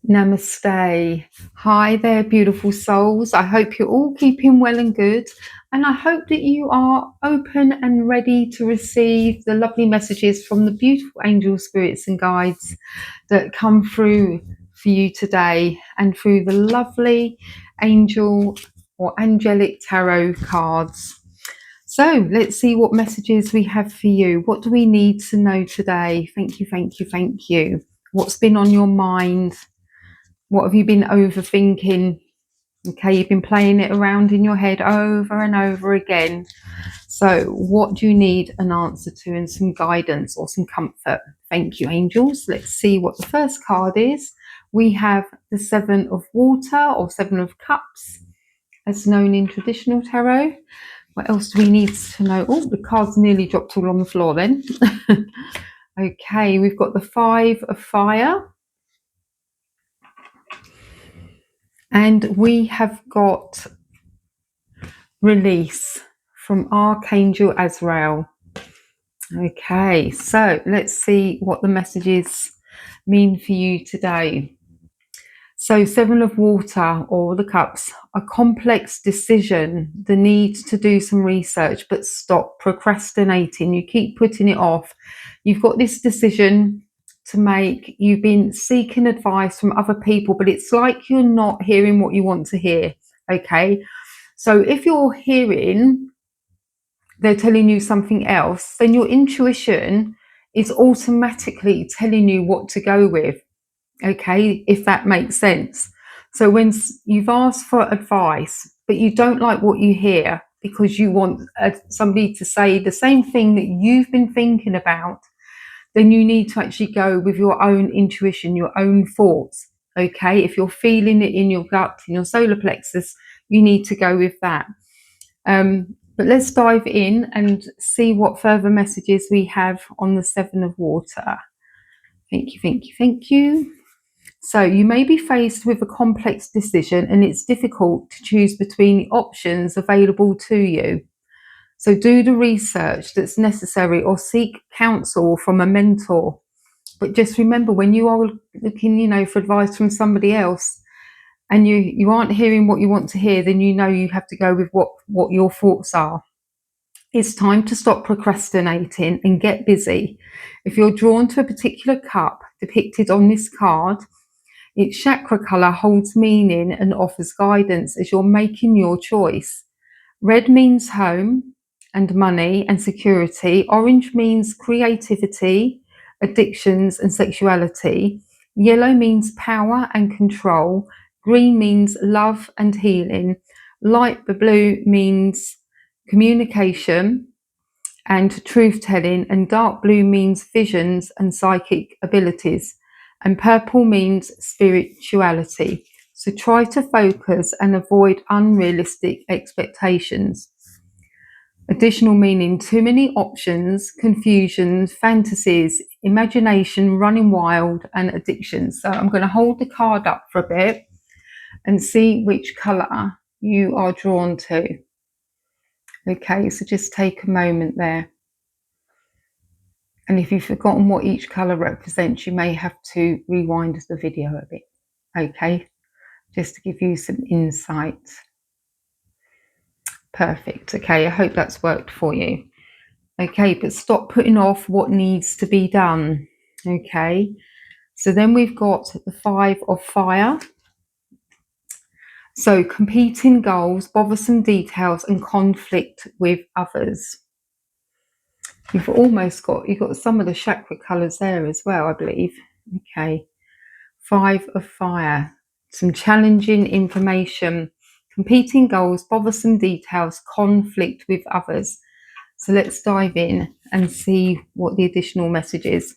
Namaste. Hi there, beautiful souls. I hope you're all keeping well and good. And I hope that you are open and ready to receive the lovely messages from the beautiful angel spirits and guides that come through for you today and through the lovely angel or angelic tarot cards. So let's see what messages we have for you. What do we need to know today? Thank you, thank you, thank you. What's been on your mind? What have you been overthinking? Okay, you've been playing it around in your head over and over again. So what do you need an answer to and some guidance or some comfort? Thank you, angels. Let's see what the first card is. We have the Seven of Water or Seven of Cups, as known in traditional tarot. What else do we need to know? Oh, the cards nearly dropped all on the floor then. Okay, we've got the Five of Fire. And we have got release from Archangel Azrael. Okay, so let's see what the messages mean for you today. So Seven of Water or the Cups, a complex decision, the need to do some research, but stop procrastinating. You keep putting it off. You've got this decision to make. You've been seeking advice from other people, but it's like you're not hearing what you want to hear. Okay, so if you're hearing they're telling you something else, then your intuition is automatically telling you what to go with. Okay, if that makes sense. So when you've asked for advice but you don't like what you hear because you want somebody to say the same thing that you've been thinking about, then you need to actually go with your own intuition, your own thoughts. Okay, if you're feeling it in your gut, in your solar plexus, you need to go with that. But let's dive in and see what further messages we have on the Seven of Water. Thank you, thank you, thank you. So you may be faced with a complex decision and it's difficult to choose between the options available to you. So do the research that's necessary or seek counsel from a mentor. But just remember, when you are looking, for advice from somebody else and you aren't hearing what you want to hear, then you have to go with what your thoughts are. It's time to stop procrastinating and get busy. If you're drawn to a particular cup depicted on this card, its chakra color holds meaning and offers guidance as you're making your choice. Red means home and money and security. Orange means creativity, addictions and sexuality. Yellow means power and control. Green means love and healing. Light blue means communication and truth telling, and dark blue means visions and psychic abilities, and purple means spirituality. So try to focus and avoid unrealistic expectations. Additional meaning: too many options, confusion, fantasies, imagination running wild, and addictions. So I'm going to hold the card up for a bit and see which colour you are drawn to. Okay, so just take a moment there. And if you've forgotten what each colour represents, you may have to rewind the video a bit. Okay, just to give you some insight. Perfect. Okay, I hope that's worked for you. Okay, but stop putting off what needs to be done. Okay, so then we've got the Five of Fire. So competing goals, bothersome details, and conflict with others. You've got some of the chakra colours there as well, I believe. Okay, Five of Fire. Some challenging information, competing goals, bothersome details, conflict with others. So let's dive in and see what the additional message is.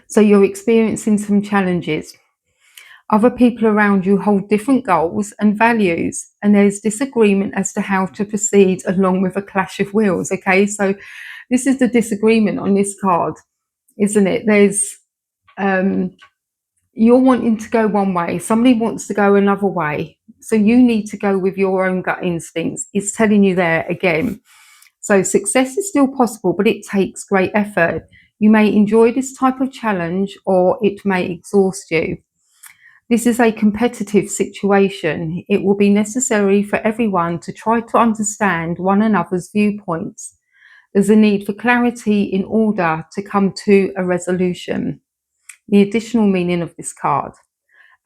So you're experiencing some challenges. Other people around you hold different goals and values, and there's disagreement as to how to proceed, along with a clash of wills. Okay, so this is the disagreement on this card, isn't it? There's you're wanting to go one way, somebody wants to go another way, so you need to go with your own gut instincts. It's telling you there again. So success is still possible, but it takes great effort. You may enjoy this type of challenge or it may exhaust you. This is a competitive situation. It will be necessary for everyone to try to understand one another's viewpoints. There's a need for clarity in order to come to a resolution. The additional meaning of this card: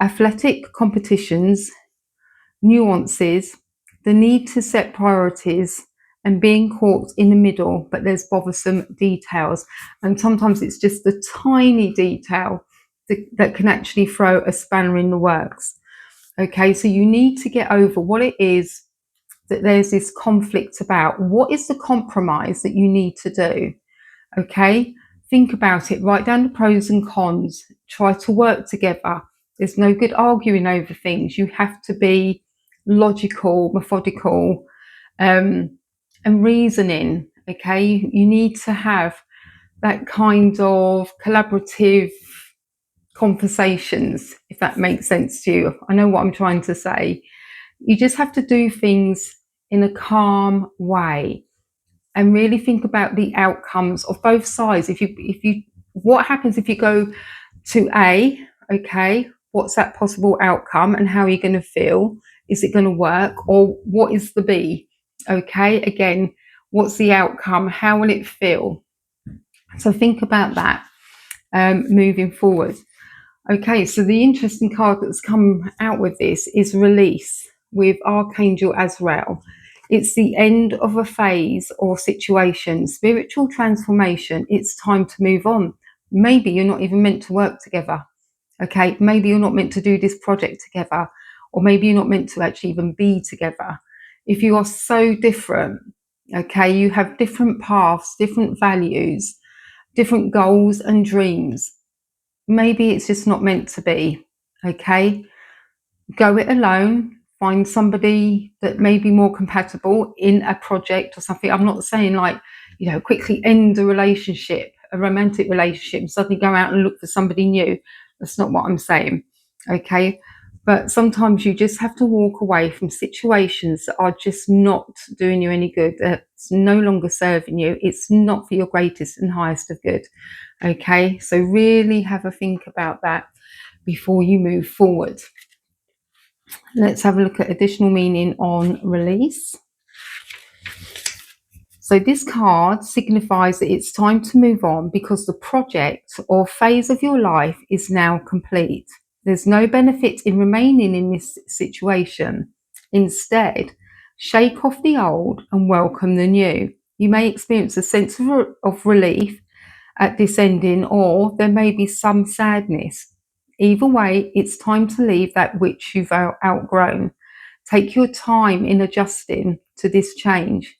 athletic competitions, nuances, the need to set priorities, and being caught in the middle, but there's bothersome details. And sometimes it's just the tiny detail that can actually throw a spanner in the works. Okay, so you need to get over what it is that there's this conflict about. What is the compromise that you need to do? Okay, think about it, write down the pros and cons, try to work together. There's no good arguing over things. You have to be logical, methodical, and reasoning. Okay, you need to have that kind of collaborative conversations, if that makes sense to you. I know what I'm trying to say. You just have to do things in a calm way and really think about the outcomes of both sides. What happens if you go to A? Okay, what's that possible outcome and how are you going to feel? Is it going to work? Or what is the B? Okay, again, what's the outcome? How will it feel? So think about that moving forward. Okay, so the interesting card that's come out with this is release with Archangel Azrael. It's the end of a phase or situation, spiritual transformation. It's time to move on. Maybe you're not even meant to work together. Okay, maybe you're not meant to do this project together, or maybe you're not meant to actually even be together. If you are so different, okay, you have different paths, different values, different goals and dreams. Maybe it's just not meant to be. Okay, go it alone. Find somebody that may be more compatible in a project or something. I'm not saying like, quickly end a relationship, a romantic relationship, and suddenly go out and look for somebody new. That's not what I'm saying. Okay, but sometimes you just have to walk away from situations that are just not doing you any good. It's no longer serving you. It's not for your greatest and highest of good. Okay, so really have a think about that before you move forward. Let's have a look at additional meaning on release. So this card signifies that it's time to move on because the project or phase of your life is now complete. There's no benefit in remaining in this situation. Instead, shake off the old and welcome the new. You may experience a sense of relief at this ending, or there may be some sadness. Either way, it's time to leave that which you've outgrown. Take your time in adjusting to this change.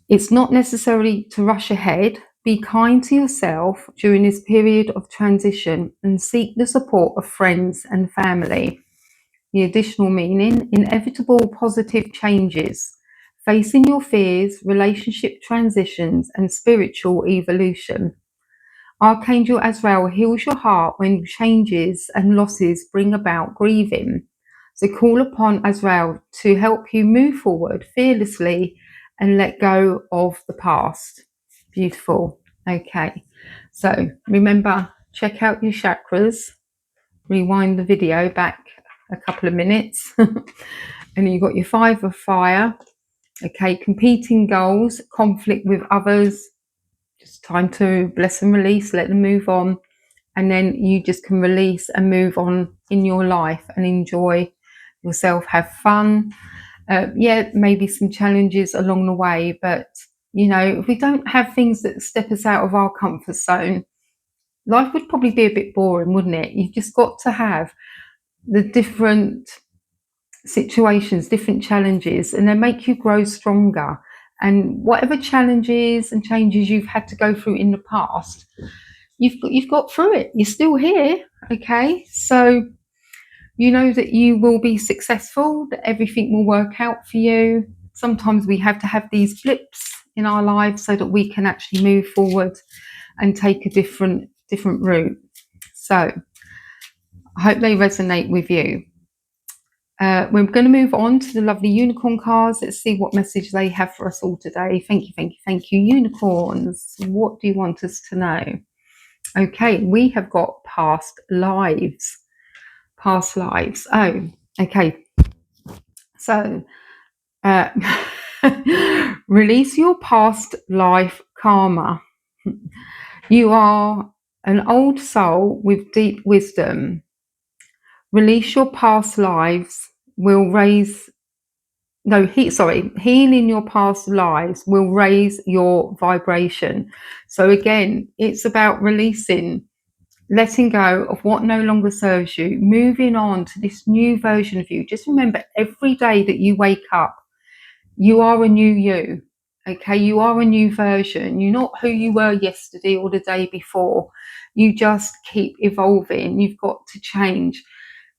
It's not necessary to rush ahead. Be kind to yourself during this period of transition and seek the support of friends and family. The additional meaning: inevitable positive changes, facing your fears, relationship transitions, and spiritual evolution. Archangel Azrael heals your heart when changes and losses bring about grieving. So call upon Azrael to help you move forward fearlessly and let go of the past. Beautiful. Okay, so remember, check out your chakras, rewind the video back a couple of minutes, and you've got your 5 of fire. Okay, competing goals, conflict with others, just time to bless and release, let them move on, and then you just can release and move on in your life and enjoy yourself, have fun. Maybe some challenges along the way, but if we don't have things that step us out of our comfort zone, life would probably be a bit boring, wouldn't it? You've just got to have the different situations, different challenges, and they make you grow stronger. And whatever challenges and changes you've had to go through in the past, you've got through it. You're still here. Okay, so you know that you will be successful, that everything will work out for you. Sometimes we have to have these blips in our lives so that we can actually move forward and take a different route. So I hope they resonate with you. We're going to move on to the lovely unicorn cards. Let's see what message they have for us all today. Thank you, unicorns. What do you want us to know? Okay, we have got past lives. past lives. Oh, okay. So, uh, release your past life karma. You are an old soul with deep wisdom. Release your past lives will raise, no, healing your past lives will raise your vibration. So again, it's about releasing, letting go of what no longer serves you, moving on to this new version of you. Just remember, every day that you wake up, you are a new you. Okay, you are a new version. You're not who you were yesterday or the day before. You just keep evolving. You've got to change.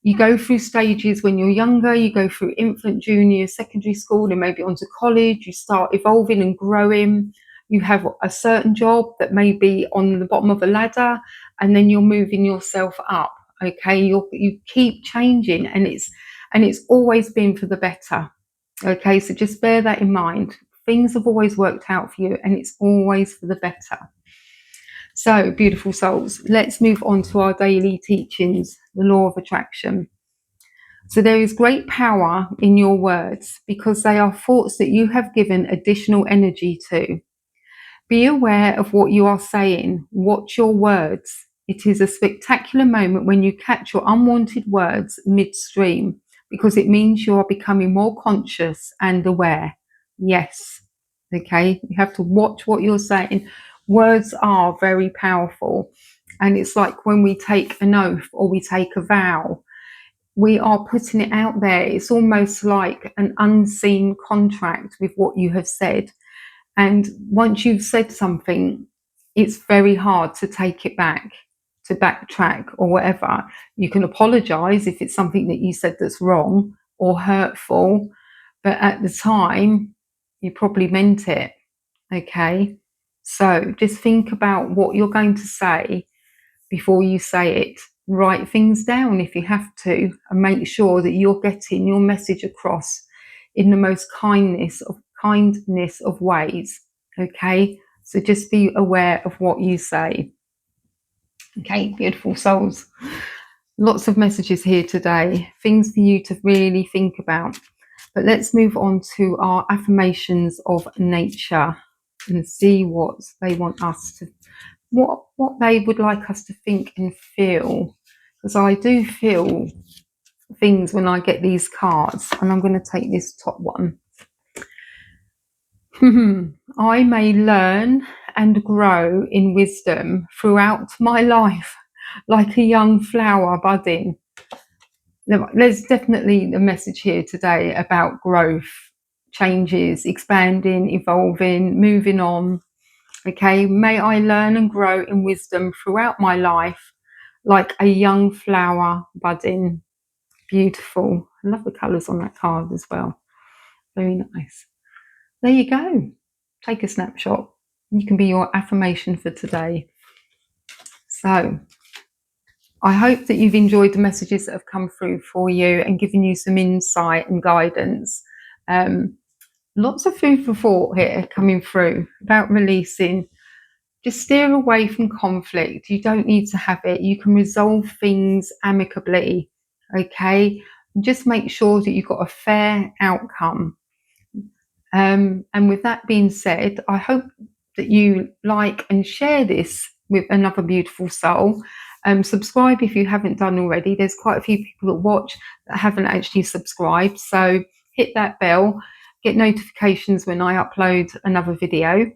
You go through stages when you're younger, you go through infant, junior, secondary school, and maybe onto college. You start evolving and growing. You have a certain job that may be on the bottom of a ladder, and then you're moving yourself up. Okay, you keep changing, and it's always been for the better. Okay, so just bear that in mind. Things have always worked out for you, and it's always for the better. So, beautiful souls, let's move on to our daily teachings, the law of attraction. So, there is great power in your words because they are thoughts that you have given additional energy to. Be aware of what you are saying. Watch your words. It is a spectacular moment when you catch your unwanted words midstream because it means you are becoming more conscious and aware. Yes. Okay. You have to watch what you're saying. Words are very powerful. And it's like when we take an oath or we take a vow, we are putting it out there. It's almost like an unseen contract with what you have said. And once you've said something, it's very hard to take it back, to backtrack or whatever. You can apologize if it's something that you said that's wrong or hurtful, but at the time, you probably meant it. Okay. So just think about what you're going to say before you say it. Write things down if you have to, and make sure that you're getting your message across in the most kindness of ways. Okay, so just be aware of what you say. Okay, beautiful souls, lots of messages here today, things for you to really think about. But let's move on to our affirmations of nature and see what they want us to, what they would like us to think and feel, because I do feel things when I get these cards. And I'm going to take this top one. I may learn and grow in wisdom throughout my life like a young flower budding. There's definitely a message here today about growth, changes, expanding, evolving, moving on. Okay, may I learn and grow in wisdom throughout my life like a young flower budding. Beautiful. I love the colours on that card as well. Very nice. There you go. Take a snapshot. You can be your affirmation for today. So I hope that you've enjoyed the messages that have come through for you and given you some insight and guidance. Lots of food for thought here coming through about releasing. Just steer away from conflict. You don't need to have it. You can resolve things amicably. Okay? And just make sure that you've got a fair outcome. And with that being said, I hope that you like and share this with another beautiful soul. Subscribe if you haven't done already. There's quite a few people that watch that haven't actually subscribed. So hit that bell, get notifications when I upload another video.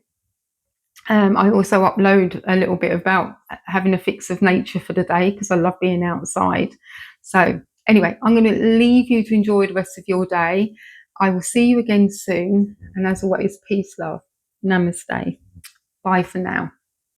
I also upload a little bit about having a fix of nature for the day because I love being outside. So anyway, I'm going to leave you to enjoy the rest of your day. I will see you again soon. And as always, peace, love. Namaste. Bye for now.